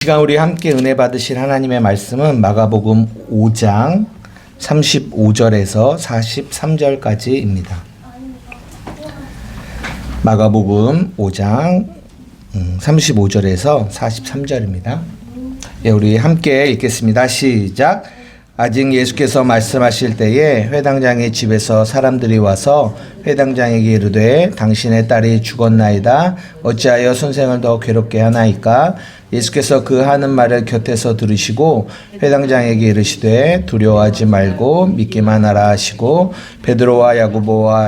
시간 우리 함께 은혜 받으실 하나님의 말씀은 마가복음 5장 35절에서 43절까지입니다. 마가복음 5장 35절에서 43절입니다. 예, 우리 함께 읽겠습니다. 시작. 아직 예수께서 말씀하실 때에 회당장의 집에서 사람들이 와서 회당장에게 이르되 당신의 딸이 죽었나이다. 어찌하여 선생을 더 괴롭게 하나이까? 예수께서 그 하는 말을 곁에서 들으시고 회당장에게 이르시되 두려워하지 말고 믿기만 하라 하시고 베드로와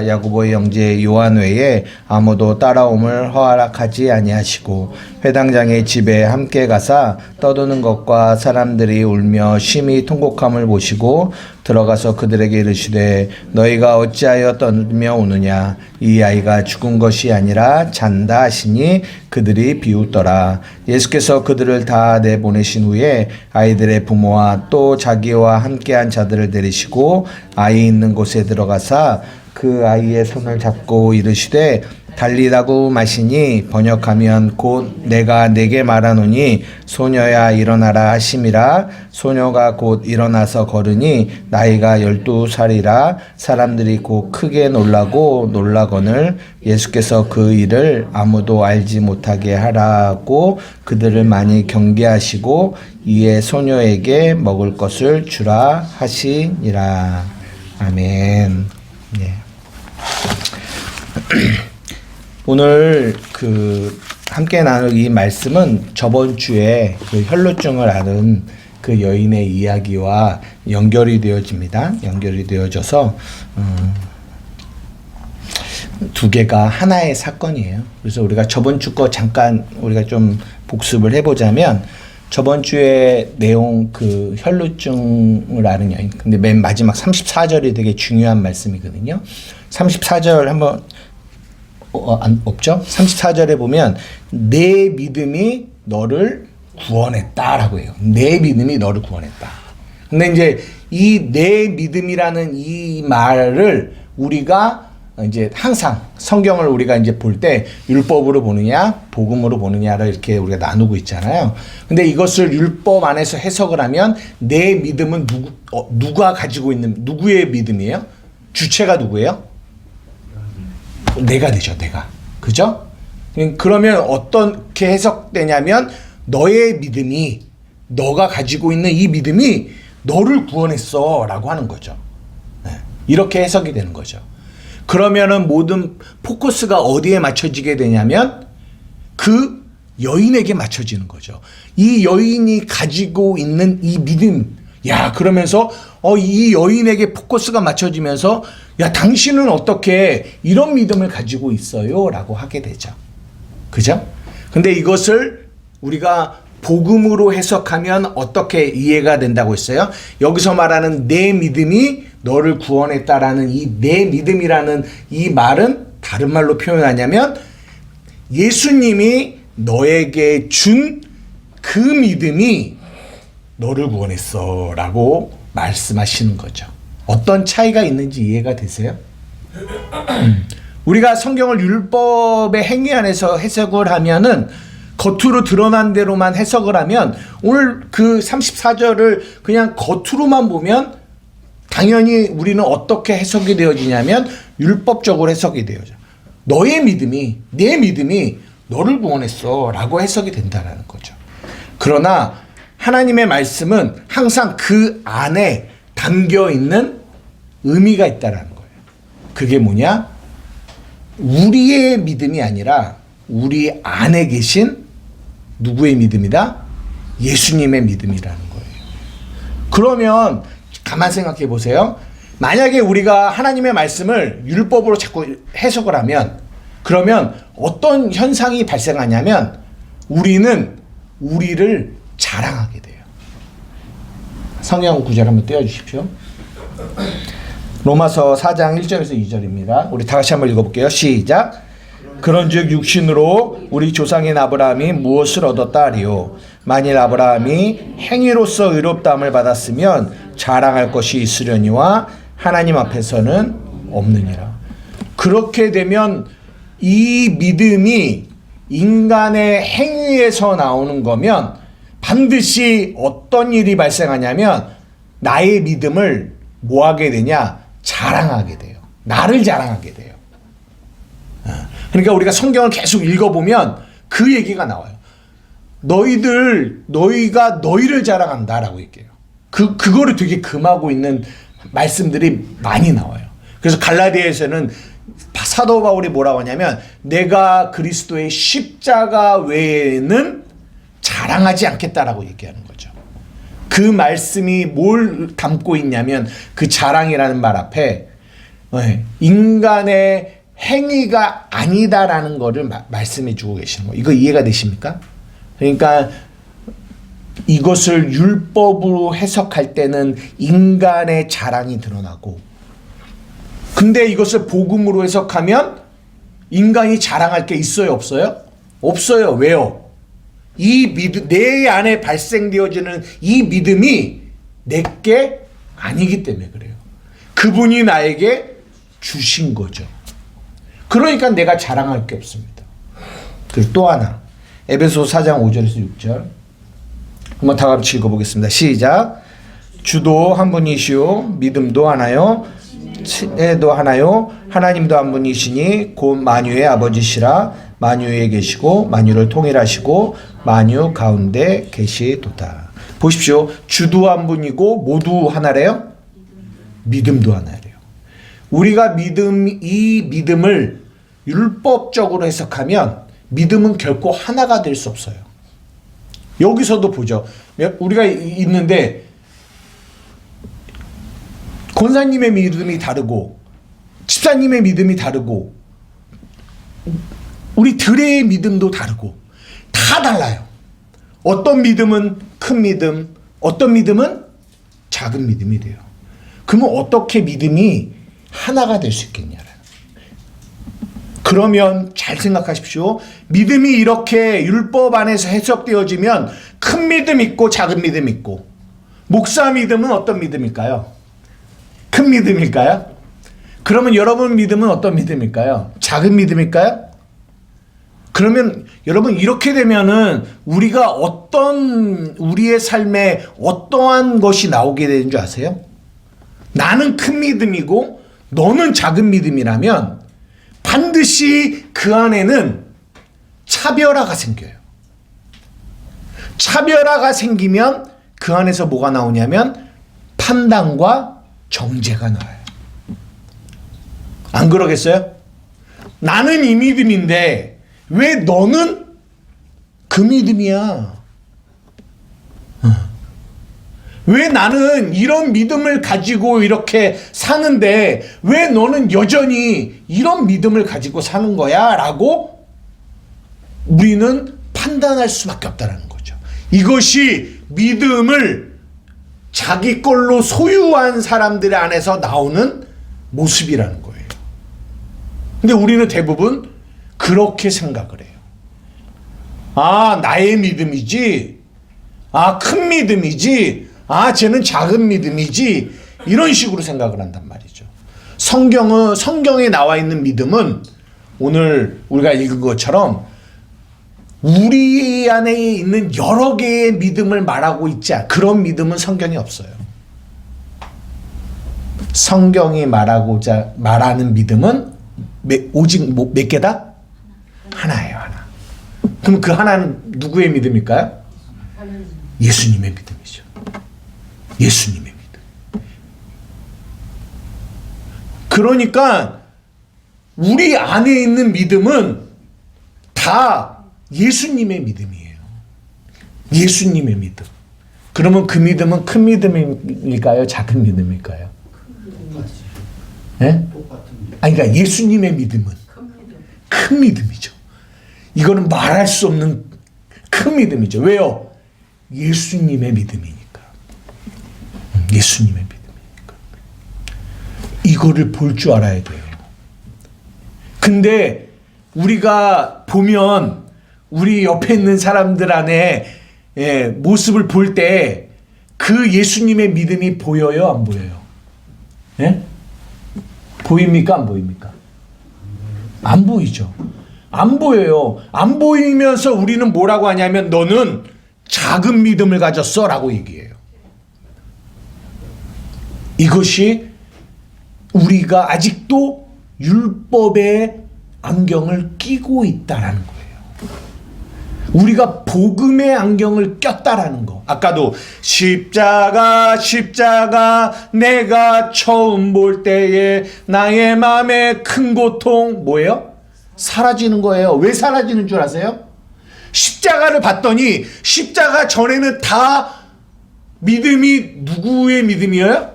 야고보의 형제 요한 외에 아무도 따라옴을 허락하지 아니하시고 회당장의 집에 함께 가사 떠드는 것과 사람들이 울며 심히 통곡함을 보시고 들어가서 그들에게 이르시되 너희가 어찌하여 떠들며 우느냐? 이 아이가 죽은 것이 아니라 잔다 하시니 그들이 비웃더라. 예수께서 그들을 다 내보내신 후에 아이들의 부모와 또 자기와 함께한 자들을 데리시고 아이 있는 곳에 들어가사 그 아이의 손을 잡고 이르시되 달리다고 마시니 번역하면 곧 내가 네게 말하노니 소녀야 일어나라 하심이라. 소녀가 곧 일어나서 걸으니 나이가 12살이라. 사람들이 곧 크게 놀라거늘 예수께서 그 일을 아무도 알지 못하게 하라고 그들을 많이 경계하시고 이에 소녀에게 먹을 것을 주라 하시니라. 아멘. 네. 오늘 함께 나눌 이 말씀은 저번 주에 그 혈루증을 앓은 그 여인의 이야기와 연결이 되어집니다. 연결이 되어져서 두 개가 하나의 사건이에요. 그래서 우리가 저번 주 거 잠깐 우리가 좀 복습을 해보자면 저번 주에 내용 그 혈루증을 앓은 여인. 근데 맨 마지막 34절이 되게 중요한 말씀이거든요. 34절 한번 없죠? 34절에 보면 내 믿음이 너를 구원했다라고 해요. 내 믿음이 너를 구원했다. 근데 이제 이 내 믿음이라는 이 말을 우리가 이제 항상 성경을 우리가 이제 볼 때 율법으로 보느냐, 복음으로 보느냐를 이렇게 우리가 나누고 있잖아요. 근데 이것을 율법 안에서 해석을 하면 내 믿음은 누가 가지고 있는 누구의 믿음이에요? 주체가 누구예요? 내가 되죠, 내가. 그죠? 그러면 어떻게 해석되냐면 너의 믿음이 너가 가지고 있는 이 믿음이 너를 구원했어 라고 하는 거죠. 네. 이렇게 해석이 되는 거죠. 그러면은 모든 포커스가 어디에 맞춰지게 되냐면 그 여인에게 맞춰지는 거죠. 이 여인이 가지고 있는 이 믿음, 야, 그러면서 이 여인에게 포커스가 맞춰지면서 야, 당신은 어떻게 이런 믿음을 가지고 있어요? 라고 하게 되죠. 그죠? 근데 이것을 우리가 복음으로 해석하면 어떻게 이해가 된다고 했어요? 여기서 말하는 내 믿음이 너를 구원했다라는 이 내 믿음이라는 이 말은 다른 말로 표현하냐면 예수님이 너에게 준 그 믿음이 너를 구원했어 라고 말씀하시는 거죠. 어떤 차이가 있는지 이해가 되세요? 우리가 성경을 율법의 행위 안에서 해석을 하면은 겉으로 드러난 대로만 해석을 하면 오늘 그 34절을 그냥 겉으로만 보면 당연히 우리는 어떻게 해석이 되어지냐면 율법적으로 해석이 되어져. 너의 믿음이, 내 믿음이 너를 구원했어 라고 해석이 된다는 거죠. 그러나 하나님의 말씀은 항상 그 안에 담겨 있는 의미가 있다는 거예요. 그게 뭐냐? 우리의 믿음이 아니라 우리 안에 계신 누구의 믿음이다? 예수님의 믿음이라는 거예요. 그러면 가만 생각해 보세요. 만약에 우리가 하나님의 말씀을 율법으로 자꾸 해석을 하면 그러면 어떤 현상이 발생하냐면 우리는 우리를 자랑하게 돼요. 성경 구절 한번 띄워주십시오. 로마서 4장 1절에서 2절입니다. 우리 다 같이 한번 읽어볼게요. 시작. 그런즉 육신으로 우리 조상인 아브라함이 무엇을 얻었다 하리요? 만일 아브라함이 행위로서 의롭다함을 받았으면 자랑할 것이 있으려니와 하나님 앞에서는 없느니라. 그렇게 되면 이 믿음이 인간의 행위에서 나오는 거면 반드시 어떤 일이 발생하냐면 나의 믿음을 뭐 하게 되냐? 자랑하게 돼요. 나를 자랑하게 돼요. 그러니까 우리가 성경을 계속 읽어보면 그 얘기가 나와요. 너희가 너희를 자랑한다라고 얘기해요. 그거를 되게 금하고 있는 말씀들이 많이 나와요. 그래서 갈라디아에서는 사도 바울이 뭐라고 하냐면 내가 그리스도의 십자가 외에는 자랑하지 않겠다라고 얘기하는 거죠. 그 말씀이 뭘 담고 있냐면 그 자랑이라는 말 앞에 인간의 행위가 아니다라는 거를 말씀해 주고 계시는 거예요. 이거 이해가 되십니까? 그러니까 이것을 율법으로 해석할 때는 인간의 자랑이 드러나고, 근데 이것을 복음으로 해석하면 인간이 자랑할 게 있어요, 없어요? 없어요. 왜요? 이 믿음, 내 안에 발생되어지는 이 믿음이 내게 아니기 때문에 그래요. 그분이 나에게 주신 거죠. 그러니까 내가 자랑할 게 없습니다. 그리고 또 하나, 에베소 4장 5절에서 6절 한번 다 같이 읽어보겠습니다. 시작. 주도 한 분이시오 믿음도 하나요 친애도 하나요 하나님도 한 분이시니 곧 만유의 아버지시라. 만유에 계시고 만유를 통일하시고 만유 가운데 계시도다. 보십시오. 주도 한 분이고 모두 하나래요? 믿음도 하나래요. 우리가 이 믿음을 율법적으로 해석하면 믿음은 결코 하나가 될 수 없어요. 여기서도 보죠. 우리가 있는데 권사님의 믿음이 다르고 집사님의 믿음이 다르고 우리 들의 믿음도 다르고 다 달라요. 어떤 믿음은 큰 믿음, 어떤 믿음은 작은 믿음이 돼요. 그러면 어떻게 믿음이 하나가 될 수 있겠냐는. 그러면 잘 생각하십시오. 믿음이 이렇게 율법 안에서 해석되어지면 큰 믿음 있고 작은 믿음 있고, 목사 믿음은 어떤 믿음일까요? 큰 믿음일까요? 그러면 여러분 믿음은 어떤 믿음일까요? 작은 믿음일까요? 그러면 여러분 이렇게 되면은 우리가 우리의 삶에 어떠한 것이 나오게 되는 줄 아세요? 나는 큰 믿음이고 너는 작은 믿음이라면 반드시 그 안에는 차별화가 생겨요. 차별화가 생기면 그 안에서 뭐가 나오냐면 판단과 정죄가 나와요. 안 그러겠어요? 나는 이 믿음인데 왜 너는 그 믿음이야? 왜 나는 이런 믿음을 가지고 이렇게 사는데 왜 너는 여전히 이런 믿음을 가지고 사는 거야? 라고 우리는 판단할 수밖에 없다는 거죠. 이것이 믿음을 자기 걸로 소유한 사람들 안에서 나오는 모습이라는 거예요. 근데 우리는 대부분 그렇게 생각을 해요. 아, 나의 믿음이지. 아, 큰 믿음이지. 아, 쟤는 작은 믿음이지. 이런 식으로 생각을 한단 말이죠. 성경에 나와 있는 믿음은 오늘 우리가 읽은 것처럼 우리 안에 있는 여러 개의 믿음을 말하고 있지 않아. 그런 믿음은 성경에 없어요. 성경이 말하는 믿음은 오직 몇 개다? 하나예요, 하나. 그럼 그 하나는 누구의 믿음일까요? 예수님의 믿음이죠. 예수님의 믿음. 그러니까 우리 안에 있는 믿음은 다 예수님의 믿음이에요. 예수님의 믿음. 그러면 그 믿음은 큰 믿음일까요? 작은 믿음일까요? 네? 아니, 그러니까 예수님의 믿음은 큰 믿음이죠. 이거는 말할 수 없는 큰 믿음이죠. 왜요? 예수님의 믿음이니까. 예수님의 믿음이니까. 이거를 볼 줄 알아야 돼요. 근데 우리가 보면 우리 옆에 있는 사람들 안에 모습을 볼 때 그 예수님의 믿음이 보여요? 안 보여요? 예? 보입니까? 안 보입니까? 안 보이죠. 안 보여요. 안 보이면서 우리는 뭐라고 하냐면 너는 작은 믿음을 가졌어 라고 얘기해요. 이것이 우리가 아직도 율법의 안경을 끼고 있다라는 거예요. 우리가 복음의 안경을 꼈다라는 거. 아까도 십자가 내가 처음 볼 때에 나의 마음에 큰 고통 뭐예요? 사라지는 거예요. 왜 사라지는 줄 아세요? 십자가를 봤더니 십자가 전에는 다 믿음이 누구의 믿음이에요?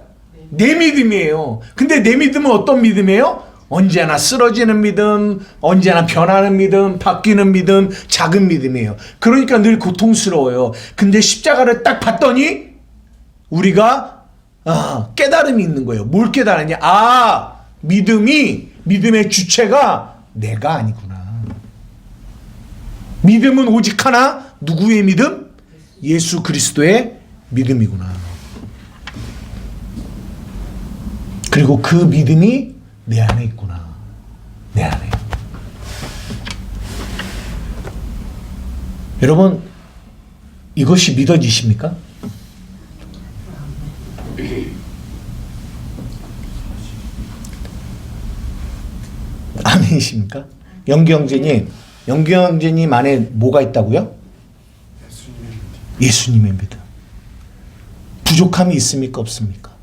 내 믿음이에요. 근데 내 믿음은 어떤 믿음이에요? 언제나 쓰러지는 믿음, 언제나 변하는 믿음, 바뀌는 믿음, 작은 믿음이에요. 그러니까 늘 고통스러워요. 근데 십자가를 딱 봤더니 우리가 깨달음이 있는 거예요. 뭘 깨달았냐? 믿음의 주체가 내가 아니구나. 믿음은 오직 하나, 누구의 믿음? 예수 그리스도의 믿음이구나. 그리고 그 믿음이 내 안에 있구나. 내 안에. 여러분, 이것이 믿어지십니까? 아멘이십니까? 영기 형제님 안에 뭐가 있다고요? 예수님의 믿음. 부족함이 있습니까? 없습니까?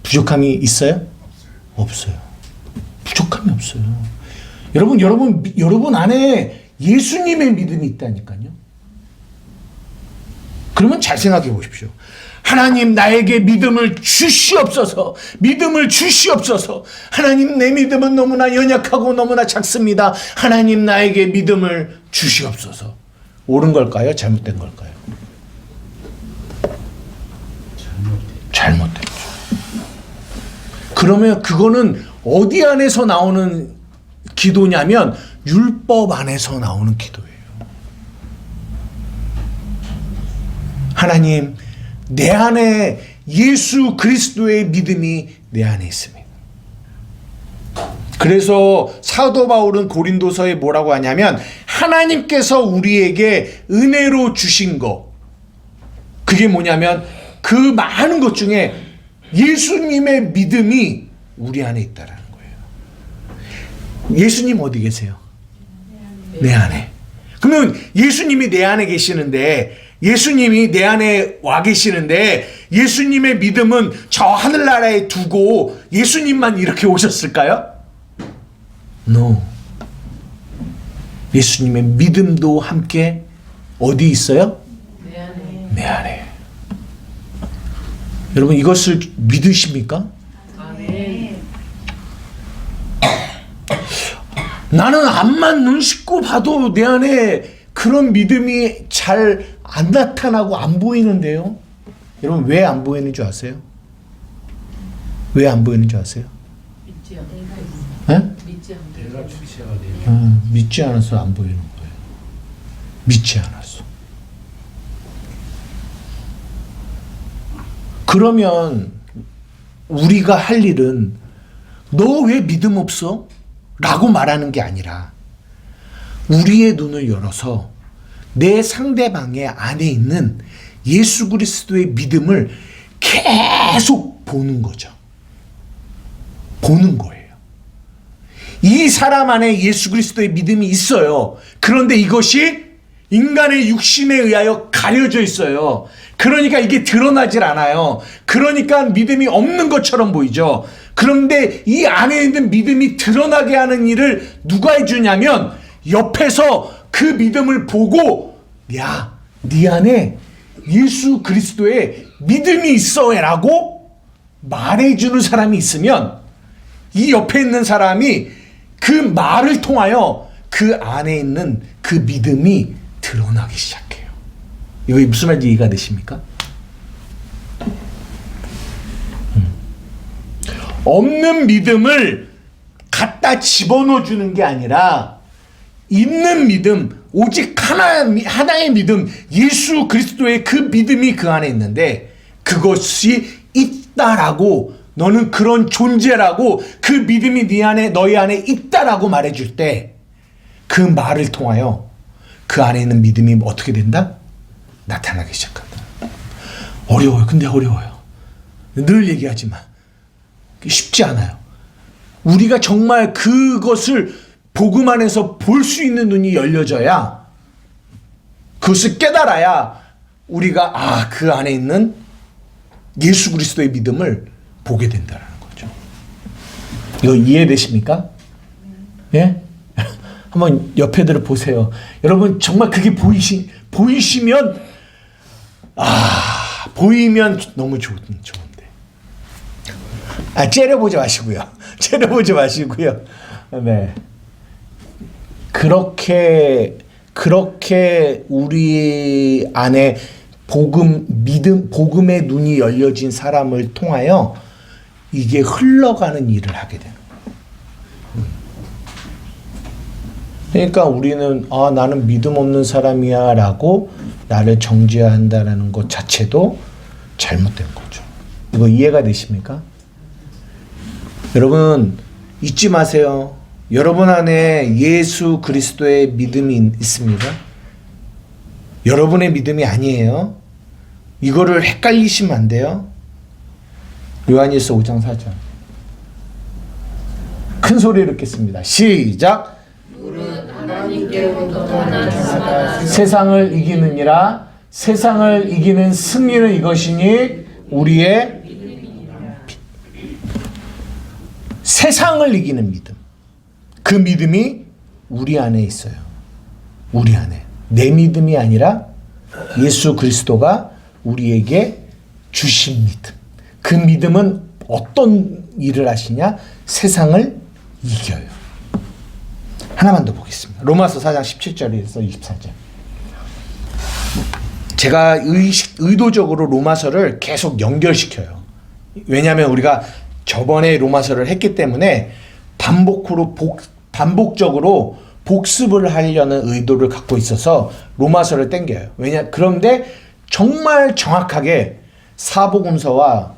부족함이 있어요? 없어요. 부족함이 없어요. 여러분 안에 예수님의 믿음이 있다니까요. 그러면 잘 생각해 보십시오. 하나님 나에게 믿음을 주시옵소서. 믿음을 주시옵소서. 하나님 내 믿음은 너무나 연약하고 너무나 작습니다. 하나님 나에게 믿음을 주시옵소서. 옳은 걸까요? 잘못된 걸까요? 잘못됐죠. 그러면 그거는 어디 안에서 나오는 기도냐면 율법 안에서 나오는 기도예요. 하나님, 내 안에 예수 그리스도의 믿음이 내 안에 있습니다. 그래서 사도 바울은 고린도서에 뭐라고 하냐면 하나님께서 우리에게 은혜로 주신 거, 그게 뭐냐면 그 많은 것 중에 예수님의 믿음이 우리 안에 있다라는 거예요. 예수님 어디 계세요? 내 안에. 그러면 예수님이 내 안에 계시는데, 예수님이 내 안에 와 계시는데 예수님의 믿음은 저 하늘나라에 두고 예수님만 이렇게 오셨을까요? No. 예수님의 믿음도 함께 어디 있어요? 내 안에. 내 안에. 여러분 이것을 믿으십니까? 아멘. 나는 앞만 눈 씻고 봐도 내 안에 그런 믿음이 잘 안 나타나고 안 보이는데요. 여러분 왜 안 보이는 줄 아세요? 왜 안 보이는 줄 아세요? 믿지 않아. 네? 믿지 않아. 내가 주체가 되면 믿지 않아서 안 보이는 거예요. 믿지 않았어. 그러면 우리가 할 일은 너 왜 믿음 없어? 라고 말하는 게 아니라 우리의 눈을 열어서 내 상대방의 안에 있는 예수 그리스도의 믿음을 계속 보는 거죠. 보는 거예요. 이 사람 안에 예수 그리스도의 믿음이 있어요. 그런데 이것이 인간의 육신에 의하여 가려져 있어요. 그러니까 이게 드러나질 않아요. 그러니까 믿음이 없는 것처럼 보이죠. 그런데 이 안에 있는 믿음이 드러나게 하는 일을 누가 해주냐면 옆에서 그 믿음을 보고 야, 네 안에 예수 그리스도의 믿음이 있어 라고 말해주는 사람이 있으면 이 옆에 있는 사람이 그 말을 통하여 그 안에 있는 그 믿음이 드러나기 시작해요. 이거 무슨 말인지 이해가 되십니까? 없는 믿음을 갖다 집어넣어 주는 게 아니라 있는 믿음, 오직 하나의 믿음, 예수 그리스도의 그 믿음이 그 안에 있는데 그것이 있다라고, 너는 그런 존재라고, 그 믿음이 네 안에, 너희 안에 있다라고 말해줄 때 그 말을 통하여 그 그 안에 있는 믿음이 어떻게 된다? 나타나기 시작한다. 어려워요. 근데 어려워요. 늘 얘기하지만 쉽지 않아요. 우리가 정말 그것을 복음 안에서 볼 수 있는 눈이 열려져야, 그것을 깨달아야 우리가 그 안에 있는 예수 그리스도의 믿음을 보게 된다는 거죠. 이거 이해되십니까? 예? 한번 옆에들을 보세요. 여러분 정말 그게 보이시면 보이면 너무 좋은데. 째려보지 마시고요. 째려보지 마시고요. 네. 그렇게 우리 안에 복음의 눈이 열려진 사람을 통하여 이게 흘러가는 일을 하게 되는 거예요. 그러니까 우리는 나는 믿음 없는 사람이야 라고 나를 정죄한다라는 것 자체도 잘못된 거죠. 이거 이해가 되십니까? 여러분 잊지 마세요. 여러분 안에 예수 그리스도의 믿음이 있습니다. 여러분의 믿음이 아니에요. 이거를 헷갈리시면 안 돼요. 요한일서 5장 4절. 큰 소리로 읽겠습니다. 시작. 하나님께로부터 떠난 자가 세상을 이기느니라. 세상을 이기는 승리는 이것이니 우리의 세상을 이기는 믿음. 그 믿음이 우리 안에 있어요. 우리 안에. 내 믿음이 아니라 예수 그리스도가 우리에게 주신 믿음. 그 믿음은 어떤 일을 하시냐? 세상을 이겨요. 하나만 더 보겠습니다. 로마서 4장 17절에서 24절. 제가 의도적으로 로마서를 계속 연결시켜요. 왜냐하면 우리가 저번에 로마서를 했기 때문에 반복적으로 복습을 하려는 의도를 갖고 있어서 로마서를 땡겨요. 그런데 정말 정확하게 사복음서와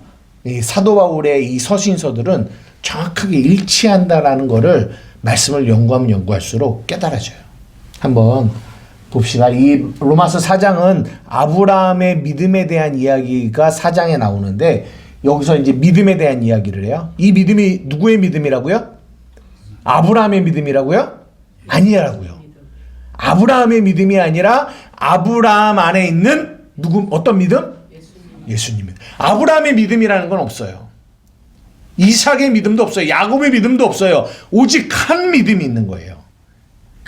이 사도 바울의 이 서신서들은 정확하게 일치한다라는 것을 말씀을 연구하면 연구할수록 깨달아져요. 한번 봅시다. 이 로마서 4장은 아브라함의 믿음에 대한 이야기가 4장에 나오는데 여기서 이제 믿음에 대한 이야기를 해요. 이 믿음이 누구의 믿음이라고요? 아브라함의 믿음이라고요? 아니라고요. 아브라함의 믿음이 아니라 아브라함 안에 있는 어떤 믿음? 예수님. 아브라함의 믿음이라는 건 없어요. 이삭의 믿음도 없어요. 야곱의 믿음도 없어요. 오직 한 믿음이 있는 거예요.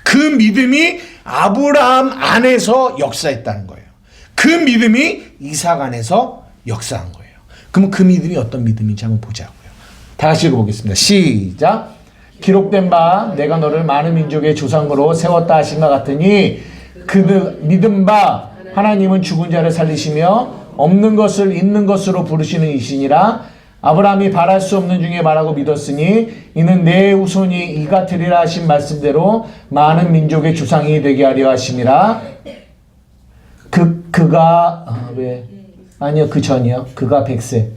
그 믿음이 아브라함 안에서 역사했다는 거예요. 그 믿음이 이삭 안에서 역사한 거예요. 그럼 그 믿음이 어떤 믿음인지 한번 보자고요. 다 같이 읽어보겠습니다. 시작. 기록된 바 내가 너를 많은 민족의 조상으로 세웠다 하신 것 같으니 그 믿은 바 하나님은 죽은 자를 살리시며 없는 것을 있는 것으로 부르시는 이시니라. 아브라함이 바랄 수 없는 중에 바라고 믿었으니 이는 내 후손이 이 같으리라 하신 말씀대로 많은 민족의 조상이 되게 하려 하심이라. 그가 왜 아니요 그 전이요. 그가 100세.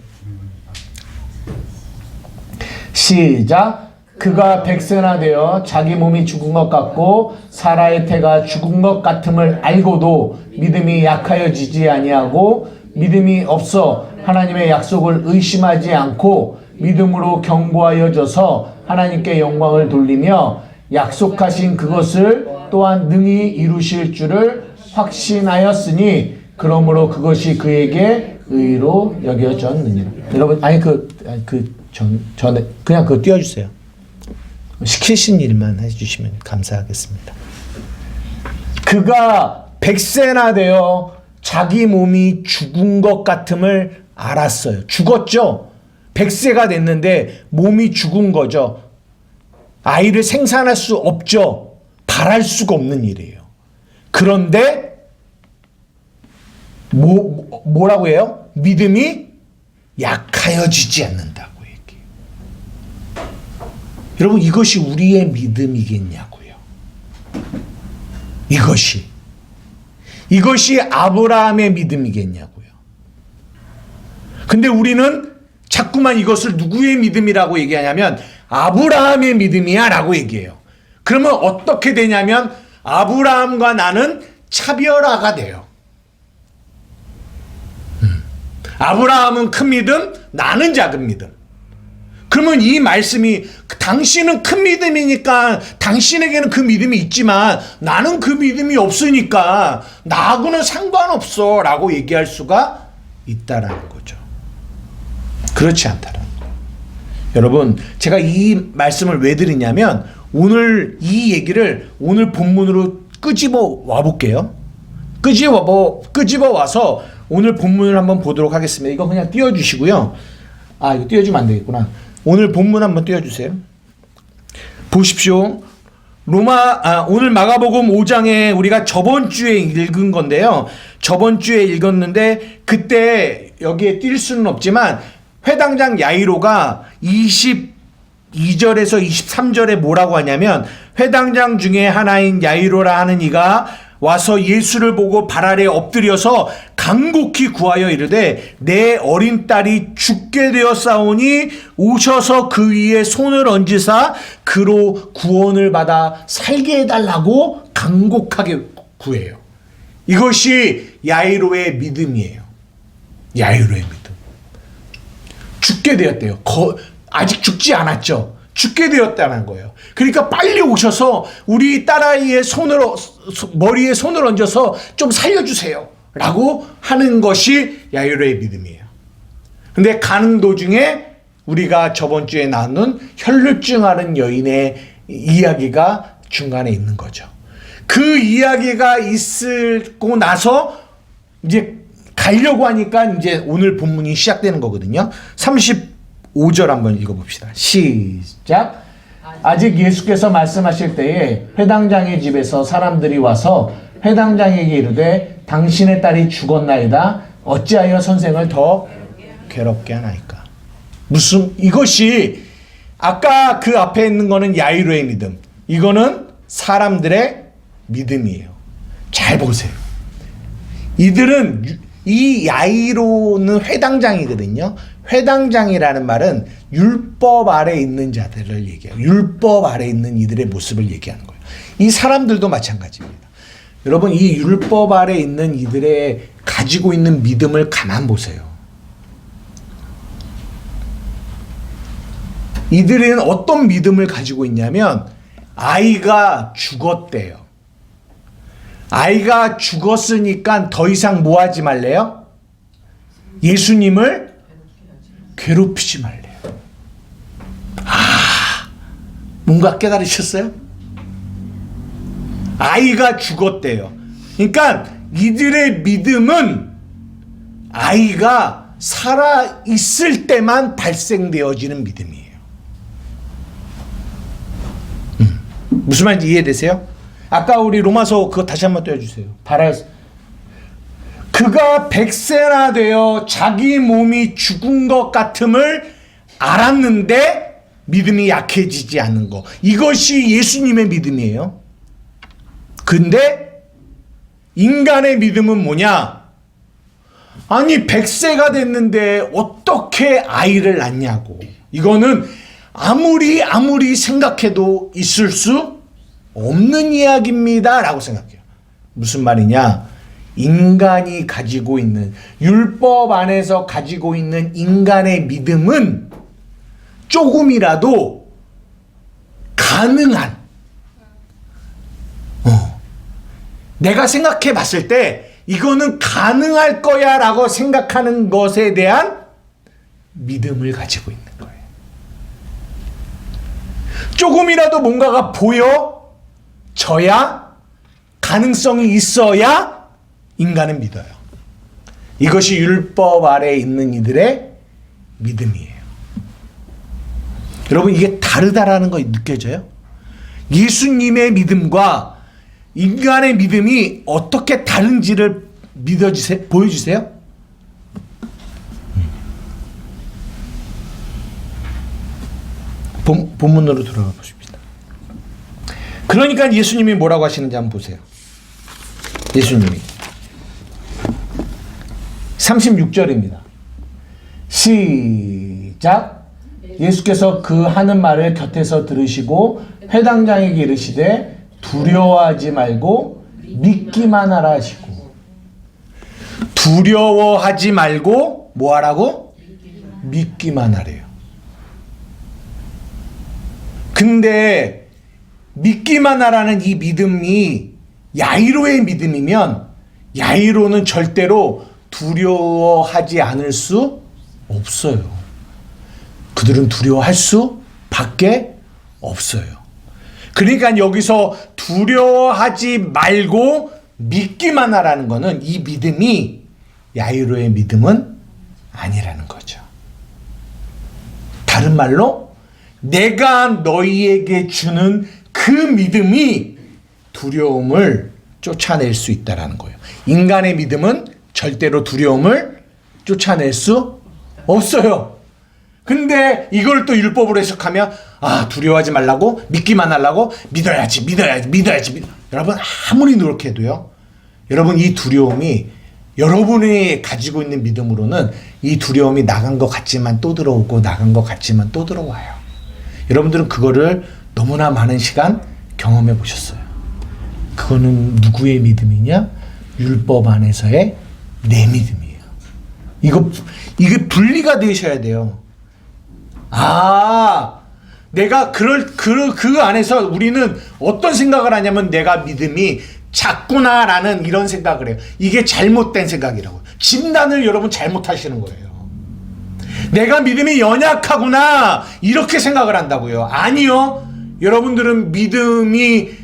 시작. 그가 100세나 되어 자기 몸이 죽은 것 같고 사라의 태가 죽은 것 같음을 알고도 믿음이 약하여지지 아니하고 믿음이 없어 하나님의 약속을 의심하지 않고 믿음으로 견고하여져서 하나님께 영광을 돌리며 약속하신 그것을 또한 능히 이루실 줄을 확신하였으니 그러므로 그것이 그에게 의로 여겨졌느니라. 여러분 전에 그냥 그거 띄워주세요. 시키신 일만 해주시면 감사하겠습니다. 그가 100세나 되어 자기 몸이 죽은 것 같음을 알았어요. 죽었죠? 100세가 됐는데 몸이 죽은 거죠. 아이를 생산할 수 없죠. 바랄 수가 없는 일이에요. 그런데 뭐라고 해요? 믿음이 약하여지지 않는다고 얘기해요. 여러분 이것이 우리의 믿음이겠냐고요. 이것이 아브라함의 믿음이겠냐고요. 근데 우리는 자꾸만 이것을 누구의 믿음이라고 얘기하냐면 아브라함의 믿음이야 라고 얘기해요. 그러면 어떻게 되냐면 아브라함과 나는 차별화가 돼요. 아브라함은 큰 믿음, 나는 작은 믿음. 그러면 이 말씀이 당신은 큰 믿음이니까 당신에게는 그 믿음이 있지만 나는 그 믿음이 없으니까 나하고는 상관없어 라고 얘기할 수가 있다라는 거죠. 그렇지 않다라는 거예요. 여러분, 제가 이 말씀을 왜 드리냐면 오늘 이 얘기를 오늘 본문으로 끄집어 와 볼게요. 끄집어 와서 오늘 본문을 한번 보도록 하겠습니다. 이거 그냥 띄워주시고요. 아, 이거 띄워주면 안 되겠구나. 오늘 본문 한번 띄워주세요. 보십시오. 오늘 마가복음 5장에 우리가 저번 주에 읽은 건데요. 저번 주에 읽었는데 그때 여기에 띌 수는 없지만 회당장 야이로가 22절에서 23절에 뭐라고 하냐면 회당장 중에 하나인 야이로라 하는 이가 와서 예수를 보고 발 아래 엎드려서 간곡히 구하여 이르되 내 어린 딸이 죽게 되었사오니 오셔서 그 위에 손을 얹으사 그로 구원을 받아 살게 해달라고 간곡하게 구해요. 이것이 야이로의 믿음이에요. 야이로의 믿음. 죽게 되었대요. 아직 죽지 않았죠. 죽게 되었다는 거예요. 그러니까 빨리 오셔서 우리 딸아이의 머리에 손을 얹어서 좀 살려주세요 라고 하는 것이 야이로의 믿음이에요. 근데 가는 도중에 우리가 저번 주에 나눈 혈루증 앓은 여인의 이야기가 중간에 있는 거죠. 그 이야기가 있고 나서 이제 가려고 하니까 이제 오늘 본문이 시작되는 거거든요. 35절 한번 읽어봅시다. 시작. 아직 예수께서 말씀하실 때에 회당장의 집에서 사람들이 와서 회당장에게 이르되 당신의 딸이 죽었나이다. 어찌하여 선생을 더 괴롭게 하나이까. 이것이 아까 그 앞에 있는 거는 야이로의 믿음. 이거는 사람들의 믿음이에요. 잘 보세요. 이 야이로는 회당장이거든요. 회당장이라는 말은 율법 아래 있는 자들을 얘기해요. 율법 아래 있는 이들의 모습을 얘기하는 거예요. 이 사람들도 마찬가지입니다. 여러분, 이 율법 아래 있는 이들의 가지고 있는 믿음을 가만 보세요. 이들은 어떤 믿음을 가지고 있냐면 아이가 죽었대요. 아이가 죽었으니까 더 이상 뭐 하지 말래요? 예수님을 괴롭히지 말래요. 뭔가 깨달으셨어요? 아이가 죽었대요. 그러니까 이들의 믿음은 아이가 살아있을 때만 발생되어지는 믿음이에요. 무슨 말인지 이해되세요? 아까 우리 로마서 그거 다시 한번 떼어주세요. 그가 100세나 되어 자기 몸이 죽은 것 같음을 알았는데 믿음이 약해지지 않는 거. 이것이 예수님의 믿음이에요. 근데 인간의 믿음은 뭐냐? 아니 100세가 됐는데 어떻게 아이를 낳냐고. 이거는 아무리 생각해도 있을 수 없는 이야기입니다 라고 생각해요. 무슨 말이냐? 인간이 가지고 있는, 율법 안에서 가지고 있는 인간의 믿음은 조금이라도 가능한, 내가 생각해 봤을 때 이거는 가능할 거야 라고 생각하는 것에 대한 믿음을 가지고 있는 거예요. 조금이라도 뭔가가 보여져야, 가능성이 있어야 인간은 믿어요. 이것이 율법 아래에 있는 이들의 믿음이에요. 여러분, 이게 다르다라는 거 느껴져요? 예수님의 믿음과 인간의 믿음이 어떻게 다른지를 보여주세요. 본문으로 돌아가 보십시다. 그러니까 예수님이 뭐라고 하시는지 한번 보세요. 예수님이 36절입니다. 시작. 예수께서 그 하는 말을 곁에서 들으시고 회당장에게 이르시되 두려워하지 말고 믿기만 하라 하시고, 두려워하지 말고 뭐 하라고? 믿기만 하래요. 근데 믿기만 하라는 이 믿음이 야이로의 믿음이면 야이로는 절대로 두려워하지 않을 수 없어요. 그들은 두려워할 수밖에 없어요. 그러니까 여기서 두려워하지 말고 믿기만 하라는 것은 이 믿음이 야이로의 믿음은 아니라는 거죠. 다른 말로 내가 너희에게 주는 그 믿음이 두려움을 쫓아낼 수 있다는 거예요. 인간의 믿음은 절대로 두려움을 쫓아낼 수 없어요. 근데 이걸 또 율법으로 해석하면 두려워하지 말라고, 믿기만 하려고, 믿어야지. 여러분 아무리 노력해도요, 여러분 이 두려움이 여러분이 가지고 있는 믿음으로는 이 두려움이 나간 것 같지만 또 들어오고 나간 것 같지만 또 들어와요. 여러분들은 그거를 너무나 많은 시간 경험해 보셨어요. 그거는 누구의 믿음이냐? 율법 안에서의 내 믿음이에요. 이게 분리가 되셔야 돼요. 내가 그 안에서 우리는 어떤 생각을 하냐면 내가 믿음이 작구나라는 이런 생각을 해요. 이게 잘못된 생각이라고. 진단을 여러분 잘못하시는 거예요. 내가 믿음이 연약하구나 이렇게 생각을 한다고요. 아니요. 여러분들은 믿음의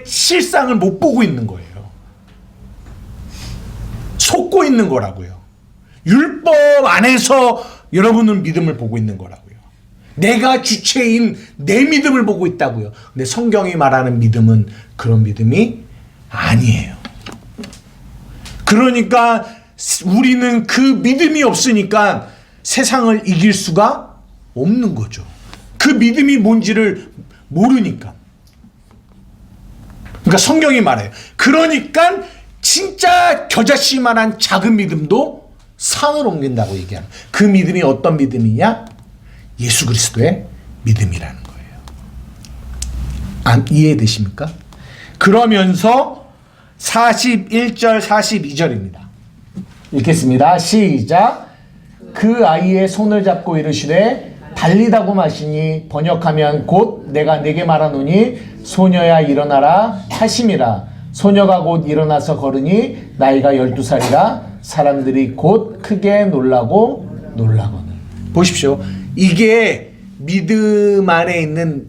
실상을 못 보고 있는 거예요. 속고 있는 거라고요. 율법 안에서 여러분은 믿음을 보고 있는 거라고요. 내가 주체인 내 믿음을 보고 있다고요. 근데 성경이 말하는 믿음은 그런 믿음이 아니에요. 그러니까 우리는 그 믿음이 없으니까 세상을 이길 수가 없는 거죠. 그 믿음이 뭔지를 모르니까. 그러니까 성경이 말해요. 그러니까 진짜 겨자씨만한 작은 믿음도 산을 옮긴다고 얘기하는, 그 믿음이 어떤 믿음이냐? 예수 그리스도의 믿음이라는 거예요. 이해되십니까? 그러면서 41절 42절입니다. 읽겠습니다. 시작. 그 아이의 손을 잡고 이르시되 달리다고 마시니 번역하면 곧 내가 내게 말하노니 소녀야 일어나라 하심이라. 소녀가 곧 일어나서 걸으니 나이가 12살이라 사람들이 곧 크게 놀라거늘. 보십시오. 이게 믿음 안에 있는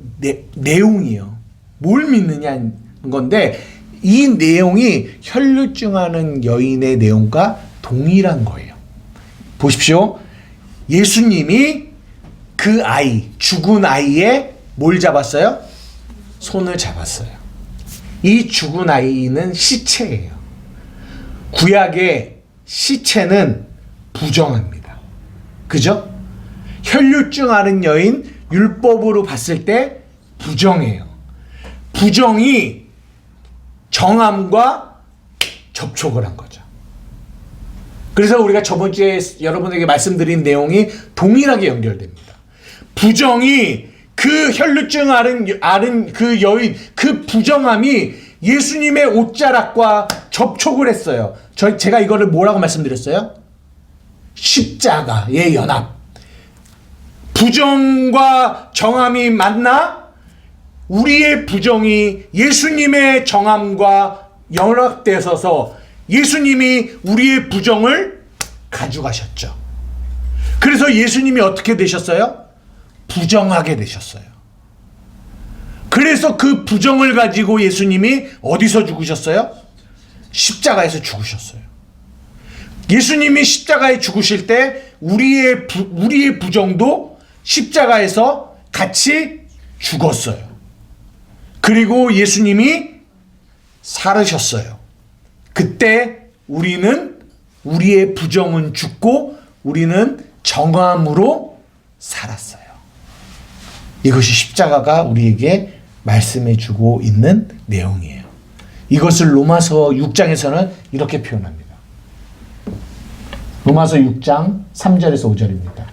내용이에요. 뭘 믿느냐는 건데 이 내용이 혈루증하는 여인의 내용과 동일한 거예요. 보십시오. 예수님이 그 아이, 죽은 아이의 뭘 잡았어요? 손을 잡았어요. 이 죽은 아이는 시체예요. 구약의 시체는 부정합니다. 그죠? 혈루증 앓은 여인, 율법으로 봤을 때 부정해요. 부정이 정함과 접촉을 한 거죠. 그래서 우리가 저번 주에 여러분에게 말씀드린 내용이 동일하게 연결됩니다. 부정이 그 혈루증 앓은 그 여인, 그 부정함이 예수님의 옷자락과 접촉을 했어요. 제가 이거를 뭐라고 말씀드렸어요? 십자가의 연합. 부정과 정함이 만나 우리의 부정이 예수님의 정함과 연합되어서 예수님이 우리의 부정을 가져가셨죠. 그래서 예수님이 어떻게 되셨어요? 부정하게 되셨어요. 그래서 그 부정을 가지고 예수님이 어디서 죽으셨어요? 십자가에서 죽으셨어요. 예수님이 십자가에 죽으실 때 우리의 부정도 십자가에서 같이 죽었어요. 그리고 예수님이 살으셨어요. 그때 우리는 우리의 부정은 죽고 우리는 정함으로 살았어요. 이것이 십자가가 우리에게 말씀해 주고 있는 내용이에요. 이것을 로마서 6장에서는 이렇게 표현합니다. 로마서 6장 3절에서 5절입니다.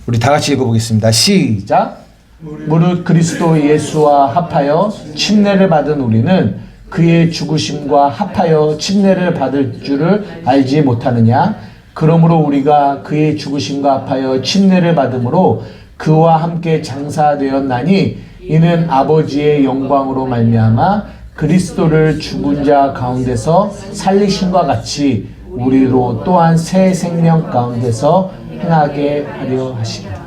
우리 다 같이 읽어보겠습니다. 시작. 무릇 그리스도 예수와 합하여 침례를 받은 우리는 그의 죽으심과 합하여 침례를 받을 줄을 알지 못하느냐? 그러므로 우리가 그의 죽으심과 합하여 침례를 받음으로 그와 함께 장사되었나니 이는 아버지의 영광으로 말미암아 그리스도를 죽은 자 가운데서 살리심과 같이 우리로 또한 새 생명 가운데서 행하게 하려 하시라.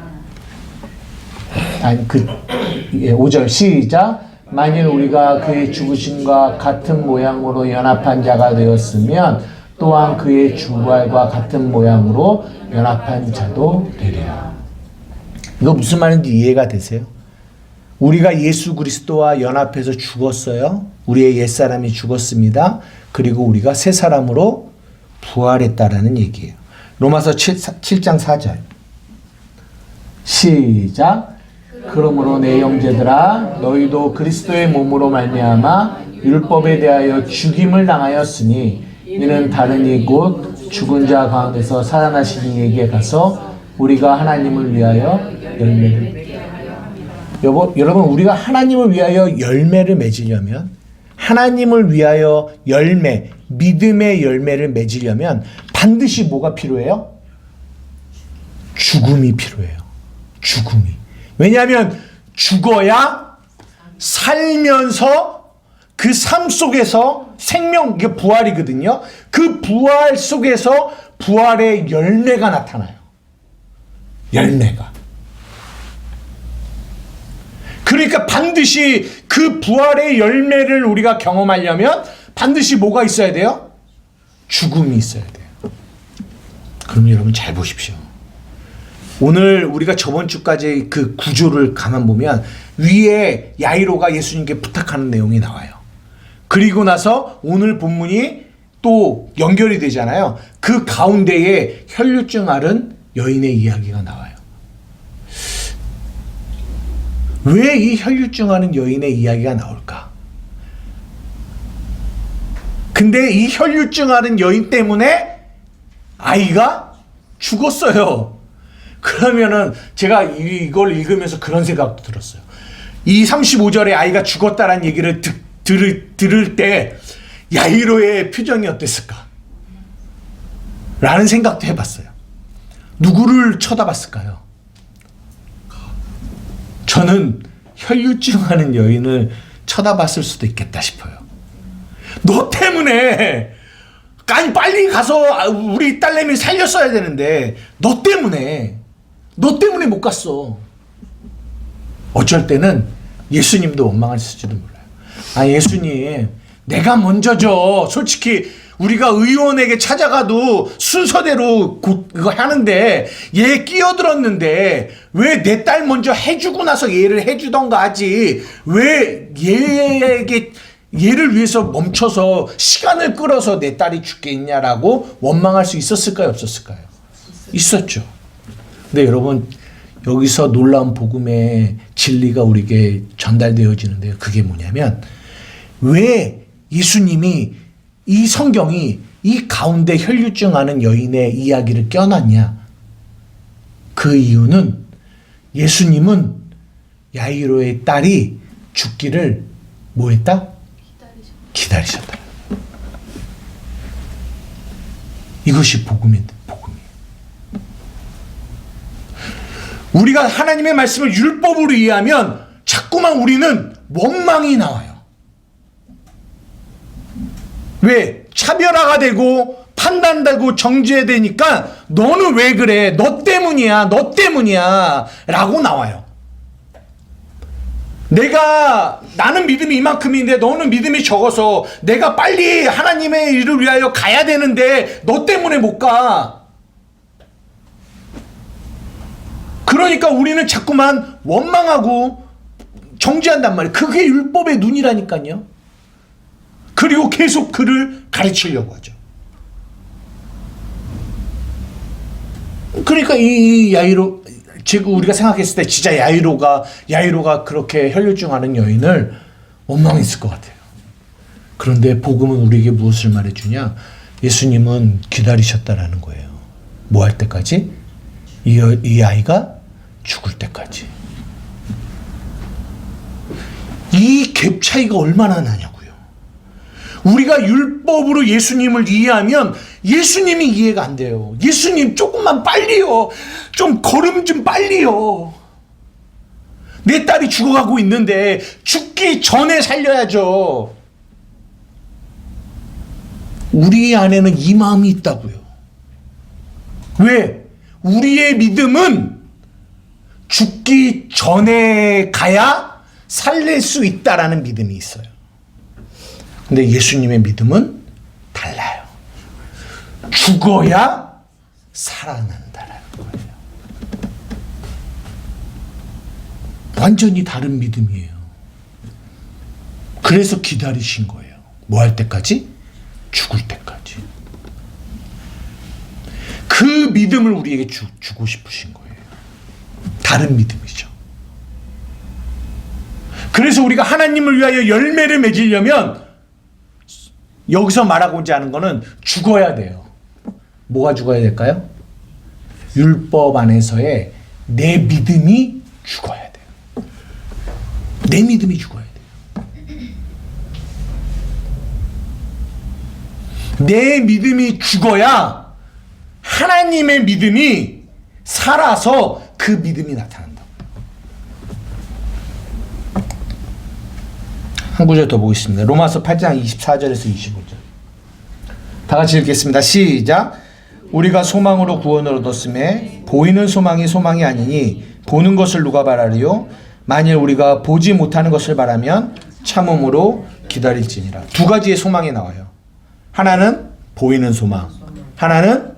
5절 시작. 만일 우리가 그의 죽으심과 같은 모양으로 연합한 자가 되었으면 또한 그의 부활과 같은 모양으로 연합한 자도 되리라. 이거 무슨 말인지 이해가 되세요? 우리가 예수 그리스도와 연합해서 죽었어요. 우리의 옛사람이 죽었습니다. 그리고 우리가 새 사람으로 부활했다라는 얘기예요. 로마서 7장 4절 시작. 그러므로 내 형제들아 너희도 그리스도의 몸으로 말미암아 율법에 대하여 죽임을 당하였으니 이는 다른 이 곧 죽은 자 가운데서 살아나신 이에게 가서 우리가 하나님을 위하여 열매를 여러분 우리가 하나님을 위하여 열매를 맺으려면 하나님을 위하여 열매 믿음의 열매를 맺으려면 반드시 뭐가 필요해요? 죽음이 필요해요. 죽음이. 왜냐하면 죽어야 살면서 그 삶 속에서 생명, 이게 부활이거든요. 그 부활 속에서 부활의 열매가 나타나요. 열매가. 그러니까 반드시 그 부활의 열매를 우리가 경험하려면 반드시 뭐가 있어야 돼요? 죽음이 있어야 돼요. 그럼 여러분 잘 보십시오. 오늘 우리가 저번 주까지 그 구조를 가만 보면 위에 야이로가 예수님께 부탁하는 내용이 나와요. 그리고 나서 오늘 본문이 또 연결이 되잖아요. 그 가운데에 혈류증 앓은 여인의 이야기가 나와요. 왜 이 혈류증 앓은 여인의 이야기가 나올까? 근데 이 혈류증 앓은 여인 때문에 아이가 죽었어요. 그러면은 제가 이걸 읽으면서 그런 생각도 들었어요. 이 35절에 아이가 죽었다라는 얘기를 들을 때 야이로의 표정이 어땠을까? 라는 생각도 해봤어요. 누구를 쳐다봤을까요? 저는 혈류증하는 여인을 쳐다봤을 수도 있겠다 싶어요. 너 때문에 아니 빨리 가서 우리 딸내미 살렸어야 되는데 너 때문에 못 갔어. 어쩔 때는 예수님도 원망하실지도 몰라요. 아 예수님 내가 먼저죠. 솔직히 우리가 의원에게 찾아가도 순서대로 그거 하는데 얘 끼어들었는데 왜 내 딸 먼저 해주고 나서 얘를 해주던가 하지 왜 얘를 위해서 멈춰서 시간을 끌어서 내 딸이 죽겠냐라고 원망할 수 있었을까요? 없었을까요? 있었죠. 근데 여러분 여기서 놀라운 복음의 진리가 우리에게 전달되어지는데요. 그게 뭐냐면 왜 예수님이 이 성경이 이 가운데 혈류증 앓은 여인의 이야기를 껴놨냐? 그 이유는 예수님은 야이로의 딸이 죽기를 뭐 했다? 기다리셨다. 이것이 복음이에요. 우리가 하나님의 말씀을 율법으로 이해하면 자꾸만 우리는 원망이 나와요. 왜? 차별화가 되고 판단되고 정죄되니까 너는 왜 그래? 너 때문이야 라고 나와요. 나는 믿음이 이만큼인데 너는 믿음이 적어서 내가 빨리 하나님의 일을 위하여 가야 되는데 너 때문에 못 가. 그러니까 우리는 자꾸만 원망하고 정죄한단 말이에요. 그게 율법의 눈이라니까요. 그리고 계속 그를 가르치려고 하죠. 그러니까 이 야이로, 지금 우리가 생각했을 때 진짜 야이로가 그렇게 혈류증 앓은 여인을 원망했을 것 같아요. 그런데 복음은 우리에게 무엇을 말해주냐? 예수님은 기다리셨다라는 거예요. 뭐 할 때까지? 이 아이가 죽을 때까지. 이 갭 차이가 얼마나 나냐고요. 우리가 율법으로 예수님을 이해하면 예수님이 이해가 안 돼요. 예수님 조금만 빨리요. 좀 걸음 좀 빨리요. 내 딸이 죽어가고 있는데 죽기 전에 살려야죠. 우리 안에는 이 마음이 있다고요. 왜? 우리의 믿음은 죽기 전에 가야 살릴 수 있다라는 믿음이 있어요. 근데 예수님의 믿음은 달라요. 죽어야 살아난다라는 거예요. 완전히 다른 믿음이에요. 그래서 기다리신 거예요. 뭐 할 때까지? 죽을 때까지. 그 믿음을 우리에게 주고 싶으신 거예요. 다른 믿음이죠. 그래서 우리가 하나님을 위하여 열매를 맺으려면 여기서 말하고자 하는 거는 죽어야 돼요. 뭐가 죽어야 될까요? 율법 안에서의 내 믿음이 죽어야 돼요. 내 믿음이 죽어야 돼요. 내 믿음이 죽어야 하나님의 믿음이 살아서 그 믿음이 나타난다고요. 한 구절 더 보겠습니다. 로마서 8장 24절에서 25절. 다 같이 읽겠습니다. 시작. 우리가 소망으로 구원을 얻었음에 보이는 소망이 소망이 아니니 보는 것을 누가 바라리요? 만일 우리가 보지 못하는 것을 바라면 참음으로 기다릴지니라. 두 가지의 소망이 나와요. 하나는 보이는 소망, 하나는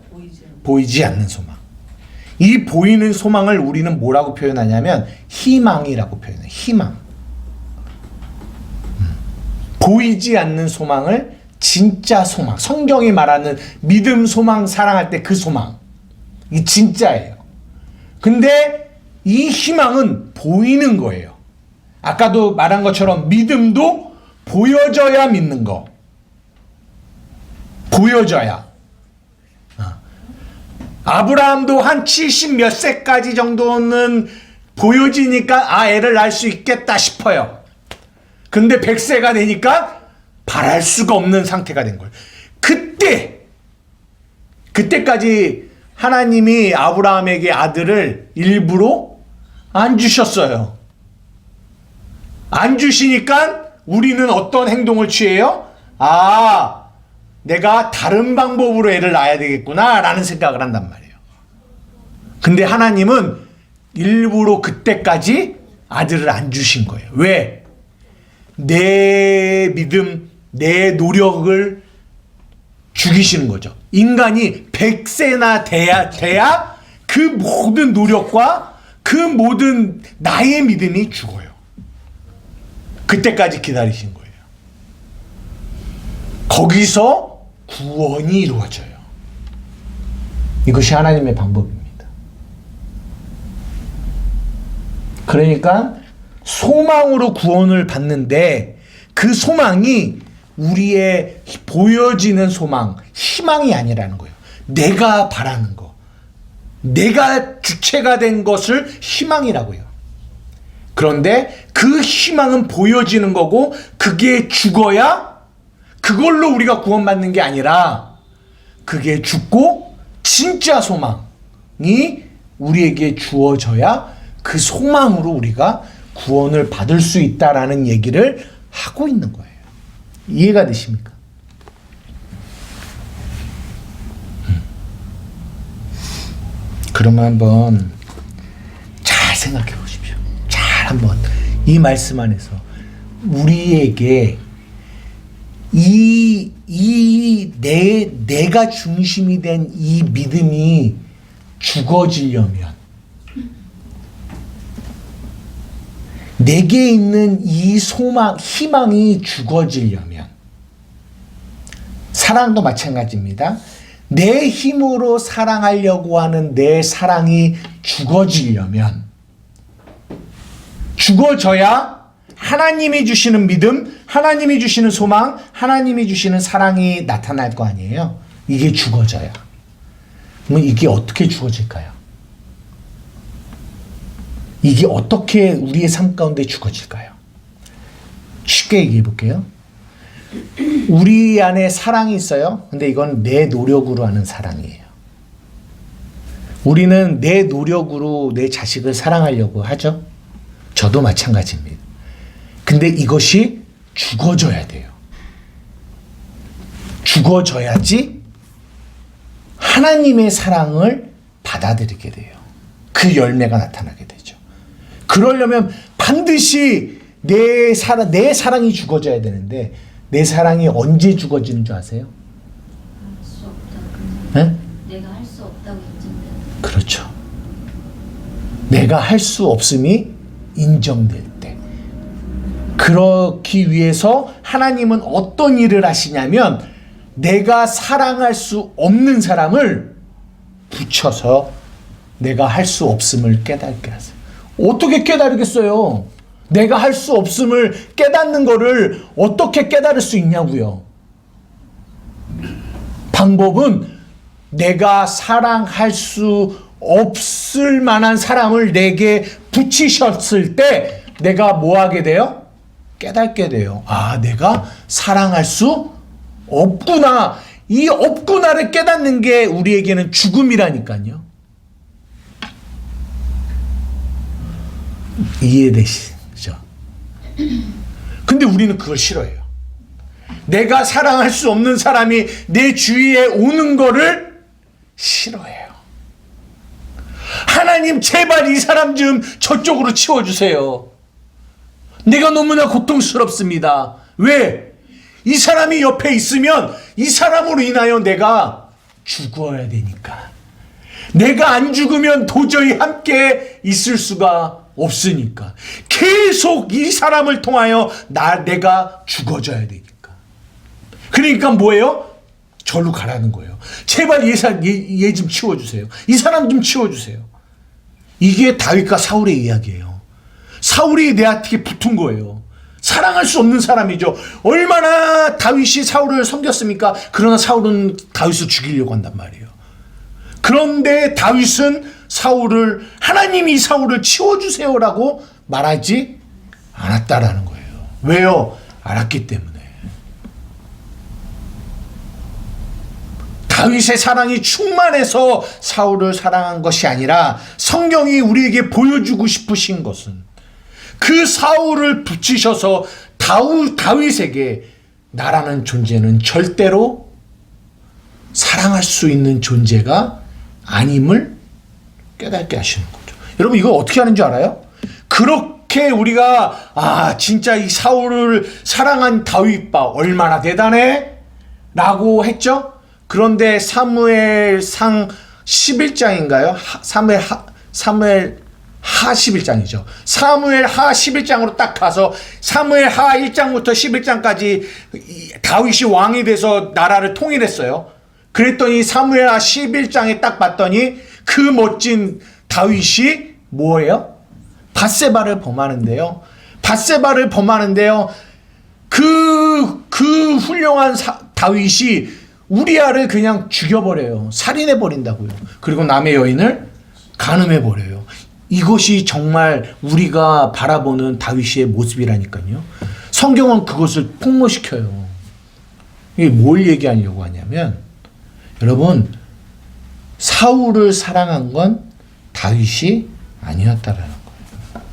보이지 않는 소망. 이 보이는 소망을 우리는 뭐라고 표현하냐면 희망이라고 표현해요. 희망. 보이지 않는 소망을 진짜 소망, 성경이 말하는 믿음, 소망, 사랑할 때 그 소망, 이 진짜예요. 근데 이 희망은 보이는 거예요. 아까도 말한 것처럼 믿음도 보여져야 믿는 거. 보여져야. 아브라함도 한 70 몇 세까지 정도는 보여지니까 애를 낳을 수 있겠다 싶어요. 근데 100세가 되니까 바랄 수가 없는 상태가 된 거예요. 그때까지 하나님이 아브라함에게 아들을 일부러 안 주셨어요. 안 주시니까 우리는 어떤 행동을 취해요? 내가 다른 방법으로 애를 낳아야 되겠구나 라는 생각을 한단 말이에요. 근데 하나님은 일부러 그때까지 아들을 안 주신 거예요. 왜? 내 믿음, 내 노력을 죽이시는 거죠. 인간이 100세나 돼야 그 모든 노력과 그 모든 나의 믿음이 죽어요. 그때까지 기다리신 거예요. 거기서 구원이 이루어져요. 이것이 하나님의 방법입니다. 그러니까 소망으로 구원을 받는데 그 소망이 우리의 보여지는 소망, 희망이 아니라는 거예요. 내가 바라는 거, 내가 주체가 된 것을 희망이라고 해요. 그런데 그 희망은 보여지는 거고 그게 죽어야 그걸로 우리가 구원받는 게 아니라 그게 죽고 진짜 소망이 우리에게 주어져야 그 소망으로 우리가 구원을 받을 수 있다라는 얘기를 하고 있는 거예요. 이해가 되십니까? 그러면 한번 잘 생각해 보십시오. 잘 한번 이 말씀 안에서 우리에게 내가 중심이 된 이 믿음이 죽어지려면 내게 있는 이 소망, 희망이 죽어지려면 사랑도 마찬가지입니다. 내 힘으로 사랑하려고 하는 내 사랑이 죽어지려면 죽어져야 하나님이 주시는 믿음, 하나님이 주시는 소망, 하나님이 주시는 사랑이 나타날 거 아니에요. 이게 죽어져야. 그럼 이게 어떻게 죽어질까요? 이게 어떻게 우리의 삶 가운데 죽어질까요? 쉽게 얘기해 볼게요. 우리 안에 사랑이 있어요. 근데 이건 내 노력으로 하는 사랑이에요. 우리는 내 노력으로 내 자식을 사랑하려고 하죠. 저도 마찬가지입니다. 근데 이것이 죽어져야 돼요. 죽어져야지 하나님의 사랑을 받아들이게 돼요. 그 열매가 나타나게 되죠. 그러려면 반드시 내 사랑이 죽어져야 되는데 내 사랑이 언제 죽어지는 줄 아세요? 할 수 없다고. 네? 내가 할 수 없다고 인정되는. 그렇죠. 내가 할 수 없음이 인정될 때. 그렇기 위해서 하나님은 어떤 일을 하시냐면 내가 사랑할 수 없는 사람을 붙여서 내가 할 수 없음을 깨닫게 하세요. 어떻게 깨달으겠어요? 내가 할 수 없음을 깨닫는 거를 어떻게 깨달을 수 있냐고요. 방법은 내가 사랑할 수 없을 만한 사람을 내게 붙이셨을 때 내가 뭐 하게 돼요? 깨닫게 돼요. 아, 내가 사랑할 수 없구나. 이 없구나를 깨닫는 게 우리에게는 죽음이라니까요. 이해되시죠? 근데 우리는 그걸 싫어해요. 내가 사랑할 수 없는 사람이 내 주위에 오는 거를 싫어해요. 하나님 제발 이 사람 좀 저쪽으로 치워주세요. 내가 너무나 고통스럽습니다. 왜? 이 사람이 옆에 있으면 이 사람으로 인하여 내가 죽어야 되니까. 내가 안 죽으면 도저히 함께 있을 수가 없으니까. 계속 이 사람을 통하여 내가 죽어져야 되니까. 그러니까 뭐예요? 절로 가라는 거예요. 제발 얘 좀 치워주세요. 이 사람 좀 치워주세요. 이게 다윗과 사울의 이야기예요. 사울이 내한테 붙은 거예요. 사랑할 수 없는 사람이죠. 얼마나 다윗이 사울을 섬겼습니까? 그러나 사울은 다윗을 죽이려고 한단 말이에요. 그런데 다윗은 하나님이 사울을 치워주세요라고 말하지 않았다라는 거예요. 왜요? 알았기 때문에. 다윗의 사랑이 충만해서 사울을 사랑한 것이 아니라 성경이 우리에게 보여주고 싶으신 것은 그 사울을 붙이셔서 다윗에게 나라는 존재는 절대로 사랑할 수 있는 존재가 아님을 깨닫게 하시는 거죠. 여러분 이거 어떻게 하는 줄 알아요? 그렇게 우리가 진짜 이 사울을 사랑한 다윗 봐 얼마나 대단해? 라고 했죠. 그런데 사무엘상 11장인가요? 사무엘 하 11장이죠. 사무엘 하 11장으로 딱 가서 사무엘 하 1장부터 11장까지 다윗이 왕이 돼서 나라를 통일했어요. 그랬더니 사무엘 하 11장에 딱 봤더니 그 멋진 다윗이 뭐예요? 밧세바를 범하는데요. 그 훌륭한 다윗이 우리아를 그냥 죽여버려요. 살인해버린다고요. 그리고 남의 여인을 간음해버려요. 이것이 정말 우리가 바라보는 다윗의 모습이라니까요. 성경은 그것을 폭로시켜요. 이게 뭘 얘기하려고 하냐면 여러분 사울을 사랑한 건 다윗이 아니었다라는 거예요.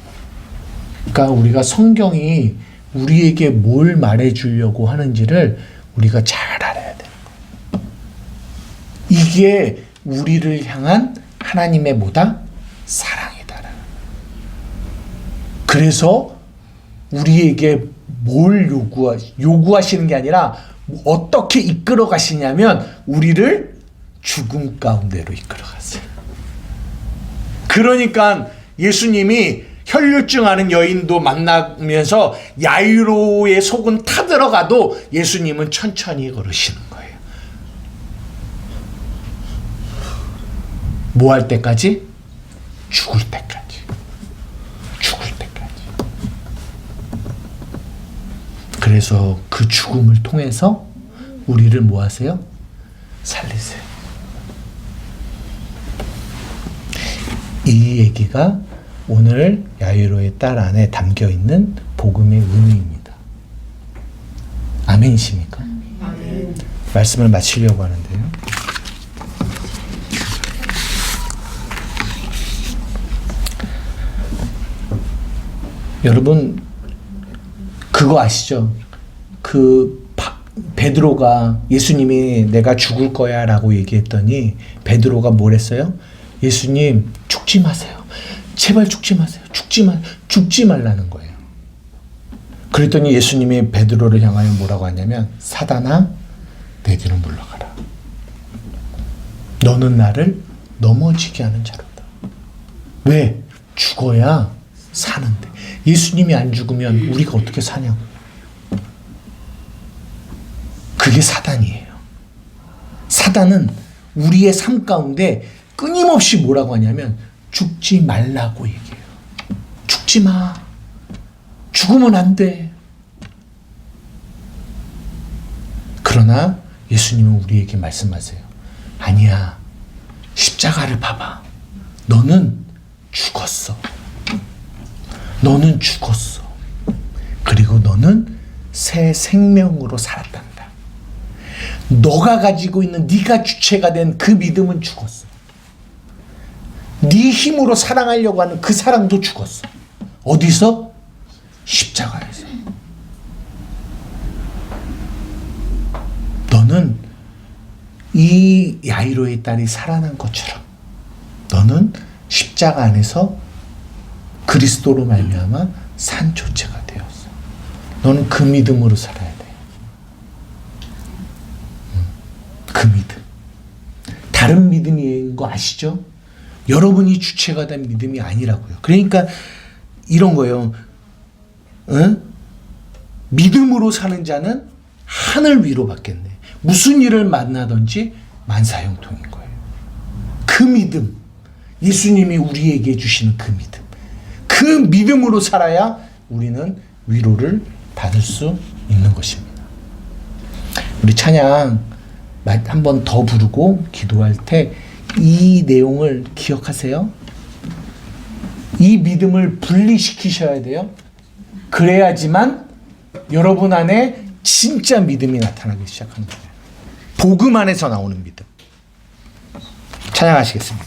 그러니까 우리가 성경이 우리에게 뭘 말해주려고 하는지를 우리가 잘 알아야 돼요. 이게 우리를 향한 하나님의 뭐다? 사랑이다라는 거예요. 그래서 우리에게 뭘 요구하시는 게 아니라 어떻게 이끌어 가시냐면 우리를 죽음 가운데로 이끌어 갔어요. 그러니까 예수님이 혈류증 앓은 여인도 만나면서 야이로의 속은 타들어가도 예수님은 천천히 걸으시는 거예요. 뭐 할 때까지? 죽을 때까지. 죽을 때까지. 그래서 그 죽음을 통해서 우리를 뭐 하세요? 살리세요. 이 얘기가 오늘 야이로의 딸 안에 담겨 있는 복음의 의미입니다. 아멘이십니까? 아멘. 말씀을 마치려고 하는데요. 여러분 그거 아시죠? 베드로가 예수님이 내가 죽을 거야 라고 얘기했더니 베드로가 뭘 했어요? 예수님 죽지 마세요. 제발 죽지 마세요. 죽지 말라는 거예요. 그랬더니 예수님이 베드로를 향하여 뭐라고 하냐면 사단아 내 뒤로 물러가라. 너는 나를 넘어지게 하는 자로다. 왜? 죽어야 사는데. 예수님이 안 죽으면 우리가 어떻게 사냐고. 그게 사단이에요. 사단은 우리의 삶 가운데 끊임없이 뭐라고 하냐면 죽지 말라고 얘기해요. 죽지 마. 죽으면 안 돼. 그러나 예수님은 우리에게 말씀하세요. 아니야. 십자가를 봐봐. 너는 죽었어. 너는 죽었어. 그리고 너는 새 생명으로 살았단다. 너가 가지고 있는 네가 주체가 된 그 믿음은 죽었어. 네 힘으로 사랑하려고 하는 그 사랑도 죽었어. 어디서? 십자가에서. 너는 이 야이로의 딸이 살아난 것처럼 너는 십자가 안에서 그리스도로 말미암아 산 조체가 되었어. 너는 그 믿음으로 살아야 돼. 그 믿음. 다른 믿음인 거 아시죠? 여러분이 주체가 된 믿음이 아니라고요. 그러니까 이런 거예요. 믿음으로 사는 자는 하늘 위로 받겠네. 무슨 일을 만나든지 만사형통인 거예요. 그 믿음. 예수님이 우리에게 주시는 그 믿음. 그 믿음으로 살아야 우리는 위로를 받을 수 있는 것입니다. 우리 찬양 한 번 더 부르고 기도할 때 이 내용을 기억하세요. 이 믿음을 분리시키셔야 돼요. 그래야지만 여러분 안에 진짜 믿음이 나타나기 시작하는 거예요. 복음 안에서 나오는 믿음. 찬양하시겠습니다.